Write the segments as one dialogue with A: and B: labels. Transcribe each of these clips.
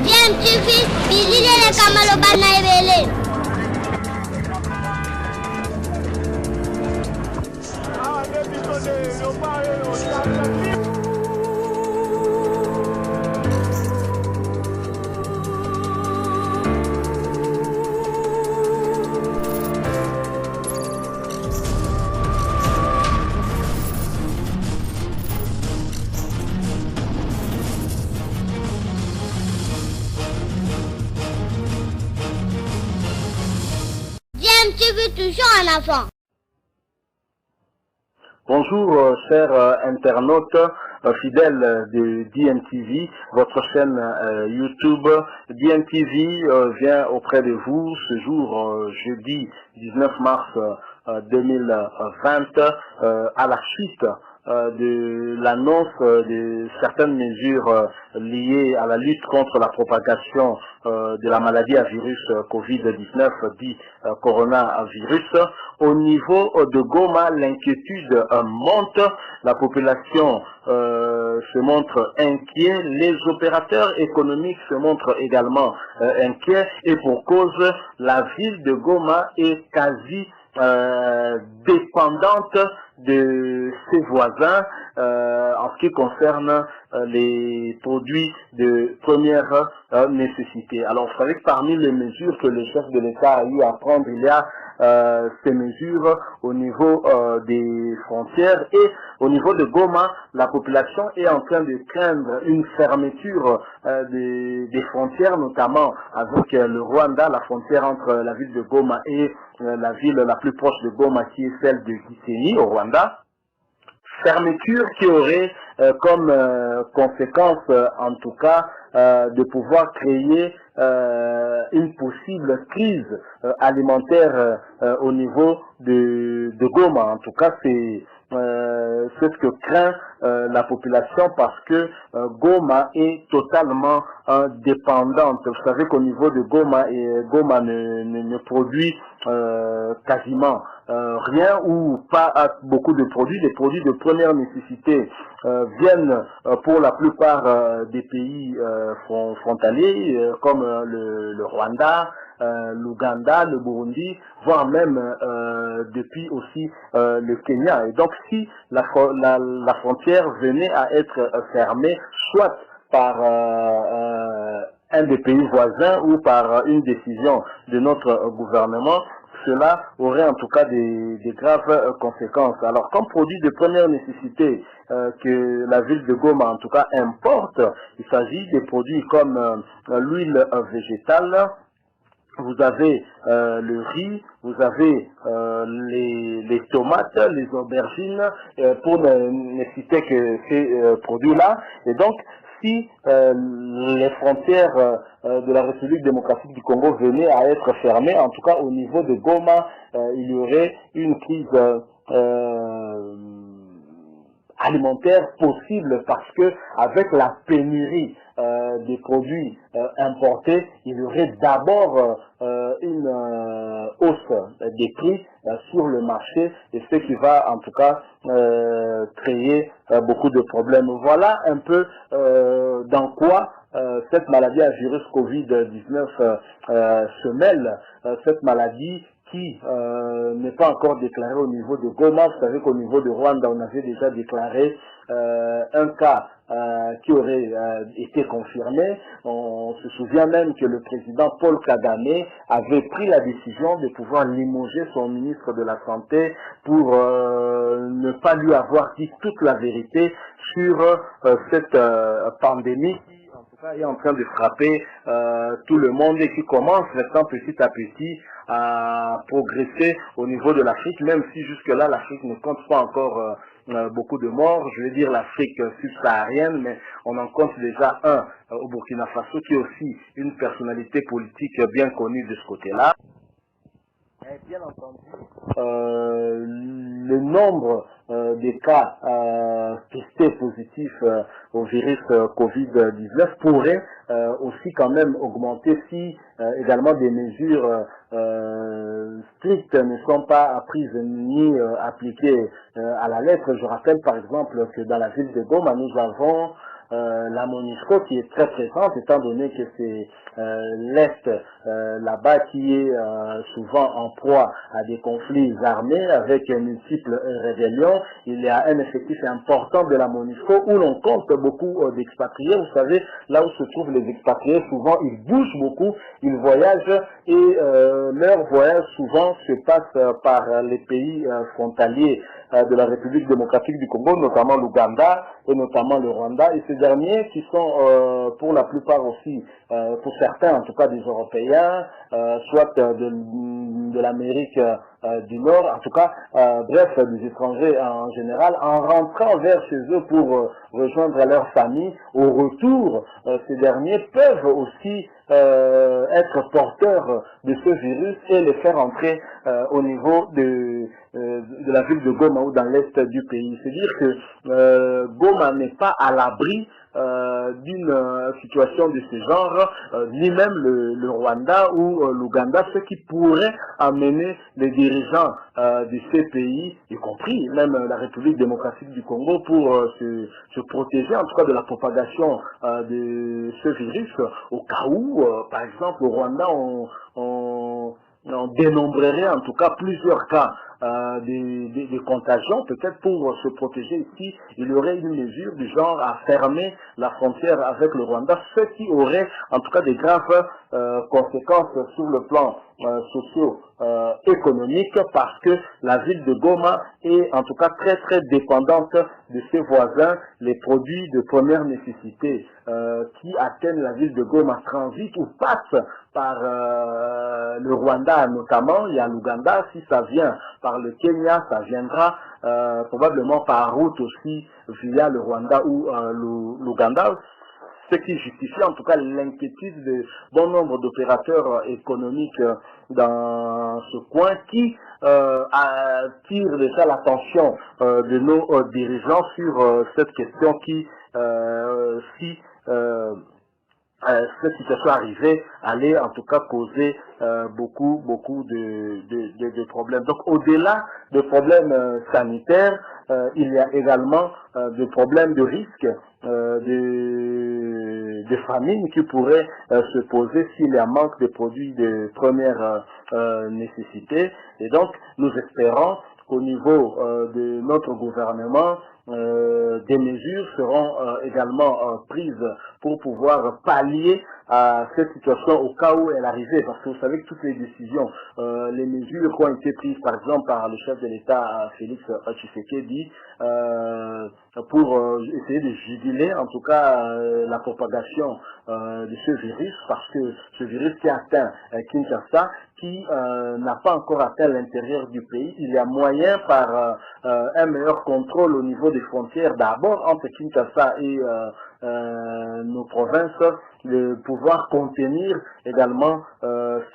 A: Bien, tu fais, visiter les Kamalobana et tu veux toujours un enfant.
B: Bonjour chers internautes fidèles de DMTV, votre chaîne YouTube. DMTV vient auprès de vous ce jour jeudi 19 mars 2020 à la suite de l'annonce de certaines mesures liées à la lutte contre la propagation de la maladie à virus Covid-19 dit coronavirus. Au niveau de Goma, l'inquiétude monte, la population se montre inquiet, les opérateurs économiques se montrent également inquiets et pour cause, la ville de Goma est quasi dépendante de ses voisins en ce qui concerne les produits de première nécessité. Alors vous savez que parmi les mesures que le chef de l'État a eu à prendre, il y a ces mesures au niveau des frontières et au niveau de Goma, la population est en train de craindre une fermeture des frontières, notamment avec le Rwanda, la frontière entre la ville de Goma et la ville la plus proche de Goma qui est celle de Gisenyi au Rwanda. Fermeture qui aurait comme conséquence en tout cas de pouvoir créer une possible crise alimentaire au niveau de Goma. En tout cas, c'est ce que craint la population parce que Goma est totalement dépendante. Vous savez qu'au niveau de Goma, Goma ne produit quasiment rien ou pas beaucoup de produits. Les produits de première nécessité viennent pour la plupart des pays frontaliers comme le Rwanda, l'Ouganda, le Burundi, voire même depuis aussi le Kenya. Et donc si la frontière venait à être fermée, soit par un des pays voisins ou par une décision de notre gouvernement, cela aurait en tout cas des graves conséquences. Alors, comme produit de première nécessité que la ville de Goma en tout cas importe, il s'agit des produits comme l'huile végétale, vous avez le riz, vous avez les tomates, les aubergines, pour ne citer que ces produits-là. Et donc, si les frontières de la République démocratique du Congo venaient à être fermées, en tout cas au niveau de Goma, il y aurait une crise alimentaire possible parce que avec la pénurie des produits importés, il y aurait d'abord une hausse des prix sur le marché et ce qui va en tout cas créer beaucoup de problèmes. Voilà un peu dans quoi cette maladie à virus Covid-19 se mêle, cette maladie qui n'est pas encore déclarée au niveau de Goma. Vous savez qu'au niveau de Rwanda, on avait déjà déclaré un cas qui aurait été confirmé. On se souvient même que le président Paul Kagame avait pris la décision de pouvoir limoger son ministre de la Santé pour ne pas lui avoir dit toute la vérité sur cette pandémie qui en tout cas est en train de frapper tout le monde et qui commence maintenant petit à petit à progresser au niveau de l'Afrique, même si jusque-là l'Afrique ne compte pas encore beaucoup de morts, je veux dire l'Afrique subsaharienne, mais on en compte déjà un au Burkina Faso qui est aussi une personnalité politique bien connue de ce côté-là. Et bien entendu, le nombre des cas testés positifs au virus Covid-19 pourrait aussi quand même augmenter si également des mesures strictes ne sont pas prises ni appliquées à la lettre. Je rappelle par exemple que dans la ville de Goma, nous avons la MONUSCO qui est très présente, étant donné que c'est l'Est là-bas qui est souvent en proie à des conflits armés avec multiples rébellions. Il y a un effectif important de la MONUSCO où l'on compte beaucoup d'expatriés. Vous savez, là où se trouvent les expatriés, souvent ils bougent beaucoup, ils voyagent et leur voyage souvent se passe par les pays frontaliers de la République démocratique du Congo, notamment l'Ouganda et notamment le Rwanda. Et ces derniers qui sont pour la plupart aussi, pour certains en tout cas des Européens, soit de l'Amérique du Nord, en tout cas, bref, des étrangers en général, en rentrant vers chez eux pour rejoindre leur famille, au retour, ces derniers peuvent aussi être porteurs de ce virus et les faire entrer au niveau de la ville de Goma ou dans l'est du pays. C'est-à-dire que Goma n'est pas à l'abri d'une situation de ce genre, ni même le Rwanda ou l'Ouganda, ce qui pourrait amener les dirigeants de ces pays, y compris même la République démocratique du Congo, pour se protéger en tout cas de la propagation de ce virus, au cas où, par exemple, au Rwanda, on dénombrerait en tout cas plusieurs cas des contagions. Peut-être pour se protéger ici, il y aurait une mesure du genre à fermer la frontière avec le Rwanda, ce qui aurait en tout cas des graves conséquences sur le plan socio-économique, parce que la ville de Goma est en tout cas très très dépendante de ses voisins. Les produits de première nécessité qui atteignent la ville de Goma transitent ou passent par le Rwanda notamment. Il y a l'Ouganda, si ça vient par le Kenya, ça viendra probablement par route aussi via le Rwanda ou l'Ouganda. Ce qui justifie en tout cas l'inquiétude de bon nombre d'opérateurs économiques dans ce coin qui attirent déjà l'attention de nos dirigeants sur cette question qui, si cette situation arrivée, allait en tout cas causer beaucoup de problèmes. Donc au-delà des problèmes sanitaires, il y a également des problèmes de risque, de famine qui pourraient se poser s'il y a manque de produits de première nécessité. Et donc nous espérons qu'au niveau de notre gouvernement, des mesures seront également prises pour pouvoir pallier à cette situation au cas où elle arrivait, parce que vous savez que toutes les décisions, les mesures qui ont été prises par exemple par le chef de l'État Félix Tshisekedi pour essayer de juguler en tout cas la propagation de ce virus, parce que ce virus qui atteint Kinshasa, qui n'a pas encore atteint l'intérieur du pays, il y a moyen par un meilleur contrôle au niveau des frontières, d'abord entre Kinshasa et nos provinces, de pouvoir contenir également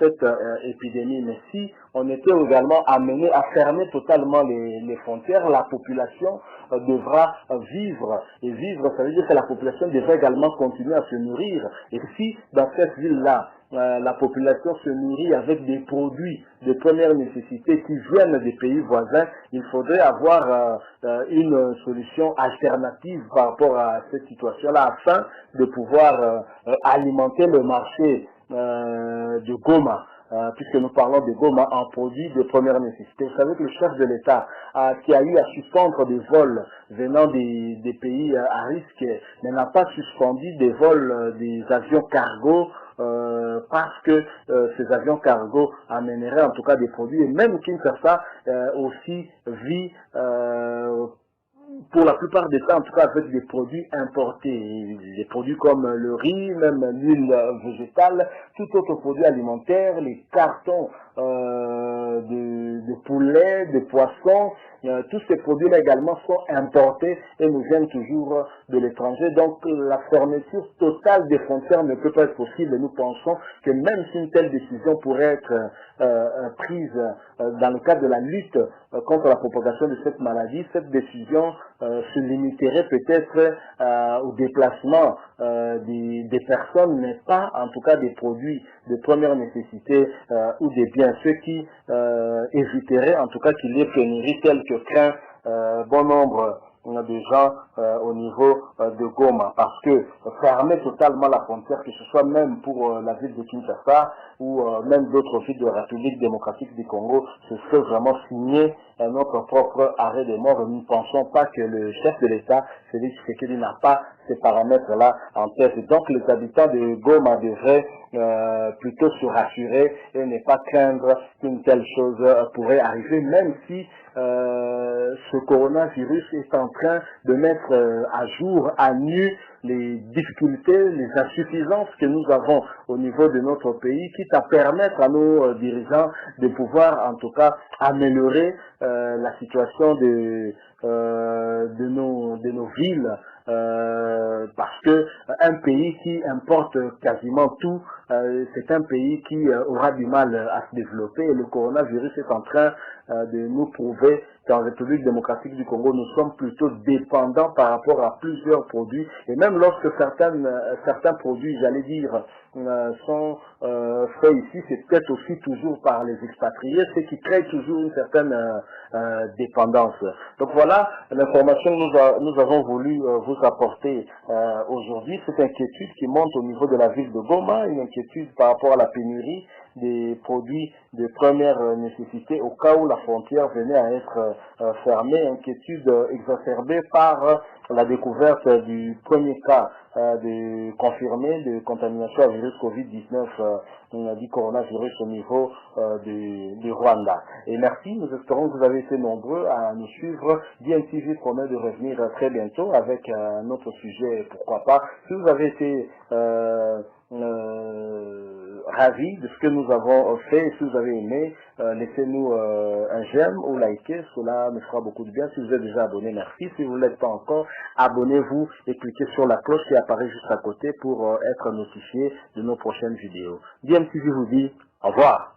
B: cette épidémie. Mais si on était également amené à fermer totalement les frontières, la population devra vivre. Et vivre, ça veut dire que la population devra également continuer à se nourrir. Et si dans cette ville-là, la population se nourrit avec des produits de première nécessité qui viennent des pays voisins, il faudrait avoir une solution alternative par rapport à cette situation-là, afin de pouvoir alimenter le marché de Goma. Puisque nous parlons de Goma en produits de première nécessité. Vous savez que le chef de l'État qui a eu à suspendre des vols venant des pays à risque, mais n'a pas suspendu des vols des avions cargo, parce que ces avions cargo amèneraient en tout cas des produits, et même Kinshasa aussi vit pour la plupart des cas, en tout cas avec des produits importés, des produits comme le riz, même l'huile végétale, tout autre produit alimentaire, les cartons de poulet, de poissons, tous ces produits-là également sont importés et nous viennent toujours de l'étranger. Donc la fermeture totale des frontières ne peut pas être possible. Nous pensons que même si une telle décision pourrait être prise dans le cadre de la lutte contre la propagation de cette maladie, cette décision se limiterait peut-être au déplacement des personnes, mais pas en tout cas des produits de première nécessité ou des biens, ce qui éviterait en tout cas qu'il y ait pénurie telle que craint bon nombre des gens au niveau de Goma, parce que fermer totalement la frontière, que ce soit même pour la ville de Kinshasa ou même d'autres villes de la République démocratique du Congo, ce serait vraiment signer notre propre arrêt de mort. Nous ne pensons pas que le chef de l'État, Félix Tshisekedi, n'a pas ces paramètres-là en tête. Donc les habitants de Goma devraient plutôt se rassurer et ne pas craindre qu'une telle chose pourrait arriver, même si ce coronavirus est en train de mettre à jour, à nu, les difficultés, les insuffisances que nous avons au niveau de notre pays, quitte à permettre à nos dirigeants de pouvoir en tout cas améliorer la situation de nos villes, parce que un pays qui importe quasiment tout, c'est un pays qui aura du mal à se développer, et le coronavirus est en train de nous prouver qu'en République démocratique du Congo, nous sommes plutôt dépendants par rapport à plusieurs produits, et même lorsque certains produits, j'allais dire, sont faits ici, c'est peut-être aussi toujours par les expatriés, ce qui crée toujours une certaine dépendance. Donc voilà l'information que nous avons voulu vous apporter aujourd'hui. Cette inquiétude qui monte au niveau de la ville de Goma, une inquiétude par rapport à la pénurie des produits de première nécessité au cas où la frontière venait à être fermée, inquiétude exacerbée par la découverte du premier cas de confirmé de contamination à virus Covid-19 du coronavirus au niveau du Rwanda. Et merci, nous espérons que vous avez été nombreux à nous suivre. DMTV promet de revenir très bientôt avec un autre sujet, pourquoi pas. Si vous avez été ravis de ce que nous avons fait, et si vous avez aimé, laissez-nous un j'aime ou likez, cela me fera beaucoup de bien. Si vous êtes déjà abonné, merci. Si vous ne l'êtes pas encore, abonnez-vous et cliquez sur la cloche qui apparaît juste à côté pour être notifié de nos prochaines vidéos. DMTV vous dit au revoir.